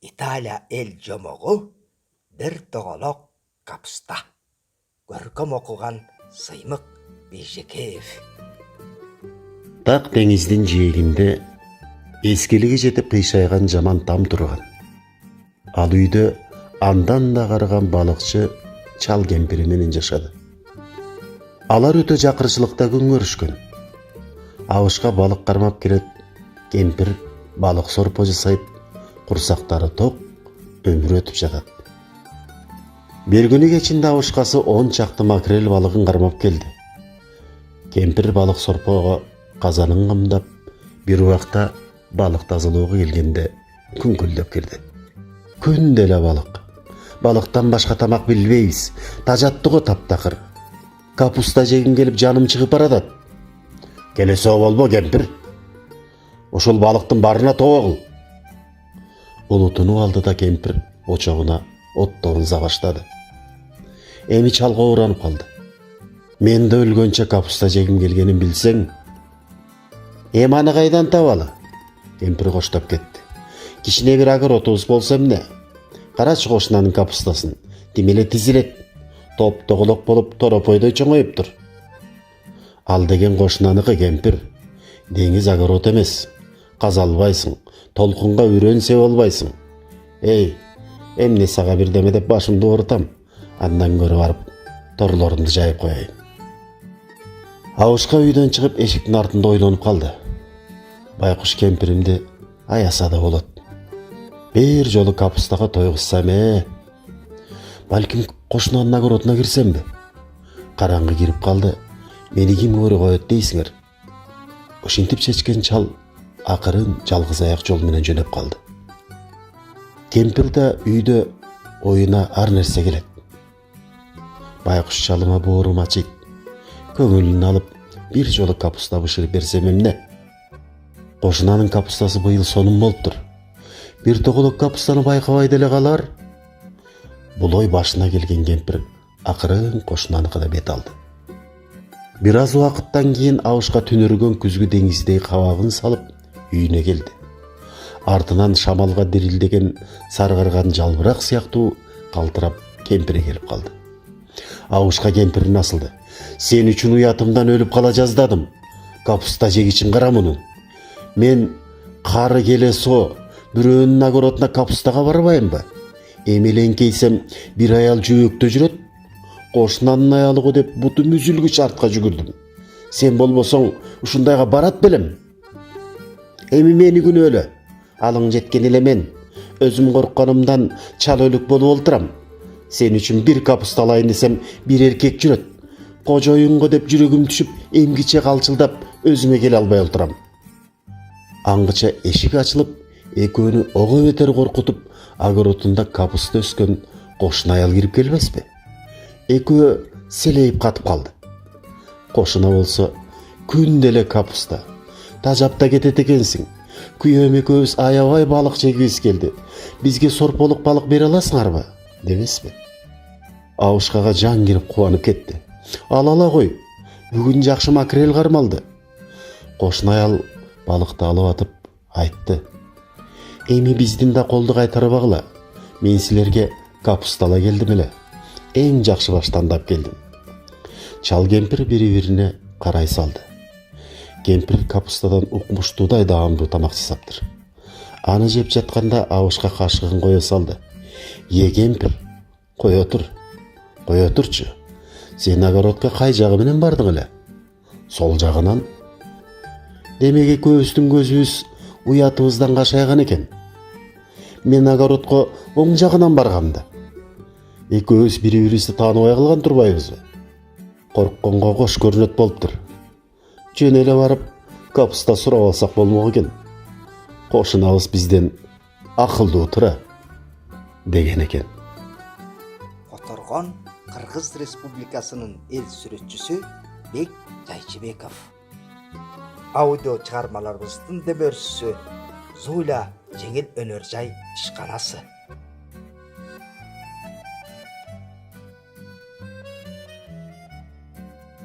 Италия эл жомогу бір тоголок капуста. Көркөм окуган Сыймык Бейжекеев. Так деңиздин жээгинде эскилиги жетип кыйшайган жаман там турган. Ал үйдө андан да карыган балыкчы чал кемпири менен жашады. Алар өтө жакырчылыкта күн көрүшкөн. Абышка балык кармап келет. Кемпир балык сорпо жасайт, курсактары ток, өмүрү өтүп жатат. Бир күнү кечинде абышкасы 10 чакты макрель балыгын кармап келди. Кемпир балык сорпого казанын камдап, бир убакта балык тазалоого келгенде күңкүлдөп кирди. Күн деле балык. Балыктан башка тамак билбейбиз. Тажатты го таптакыр. Капуста жегим келип жаным чыгып баратат. Келесо болбо кемпир. Ошол балыктын барына тоо кыл. Улутунуп алды да кемпир очогуна оттоон за баштады. Эми чалга оорунуп калды. Мен да өлгөнчө капуста жегим келгенин билсең. Эми аны кайдан табалы? Кемпир коштоп кетти. Кичине бир огородубуз болсо эмне? Карачы кошунанын капустасын. Тимеле тизилет. Топ тоголок болуп торопойдой чоңоюптур. Ал деген кошунаныкы кемпир. Деңиз огород эмес. Каза албайсың. Толкунга үйрөнсө болбайсың. Эй, эмне сага бирдеме деп башымды оорутам. Андан көрө барып торлорумду жайып коеюн. Абышка үйдөн чыгып эшиктин артында ойлонуп калды. Байкуш кемпиримди аяса да болот. Бир жолу капустага тойгузсам балким кошунанын огородуна кирсемби? Караңгы кирип калды. Мени ким көрө коет дейсиңер? Ошентип чечкен чал акырын жалгыз аяк жол менен жөнөп калды. Кемпир да үйдө оюна ар нерсе келет. Байкуш чалыма боорум ачыйт. Көңүлүн алып, бир жолу капуста бышырып берсем эмне? Кошунанын капустасы быйыл сонун болуптур. Бир тоголок капустаны байкабай деле калар. Бул ой башына келген кемпир акырын кошунаныкына бет алды. Бир аз убакыттан кийин абышка түнөргөн күзгү деңиздей кабагын салып үйүнө келди. Артынан шамалга дирилдеген саргырган жалбырак сыяктуу калтырап кемпири келип калды. Абышка кемпирин асылды. Сен үчүн уятымдан өлүп кала жаздадым. Капуста жегичин кара муну. Мен кары келесо бирөөнүн огородуна капустага барбаймбы? Эмеленкейсем бир аял жөөктө жүрөт. Кошунанын аялы го деп бутум үзүлгүч артка жүгүрдүм. Сен болбосоң ушундайга барат белем. Эми мени күнөөлө. Алың жеткен эле мен. Өзүм коркконумдан чал өлүк болуп олтурам. Сен үчүн бир капуста алайын десем бир эркек жүрөт. Кожоюнго деп жүрөгүм түшүп, эмгиче калчылдап өзүмө келе албай олтурам. Аңгыча эшик ачылып, экөөнү ого бетер коркутуп, огородунда капуста өскөн кошун аял кирип келбеспи? Экөө селейип катып калды. Кошуна болсо күн деле капуста. Тажап да кетет экенсиң. Күйөөм экөөбүз аябай балык жегибиз келди. Бизге сорполук балык бере аласыңарбы? Дебеспи? Абышкага жан кирип кубанып кетти. Ала кой. Бүгүн жакшы макрель кармалды. Кошун аял балыкты алып атып айтты. Эми биздин да колду кайтарбагыла. Мен силерге капуста ала келдим эле. Эң жакшы баштандап келдим. Чал кемпир бири-бирине карай салды. Кемпир капустадан укмуштуудай даамдуу тамак жасаптыр. Аны жеп жатканда абышка кашыгын кое салды. Кемпир, кое турчу. Сен огородко кай жагы менен бардың эле? Сол жагынан. Демек экөөбүздүн көзүбүз уятыбыздан кашайган экен. Мен огородко оң жагынан баргам да. Экөөбүз бири-бирибизди тааныбай калган турбайбызбы? Коркконго кош көрүнөт болуптур. Жөн эле барып, капуста сурап алсак болмок экен. Кошунабыз бизден акылдуу тура, деген экен. Которгон Кыргыз Республикасынын эл сүрөтчүсү Бек Жайчыбеков. Аудио чыгармаларыбыздын демөрчүсү Зуйла жеңил өнөр жай ишканасы.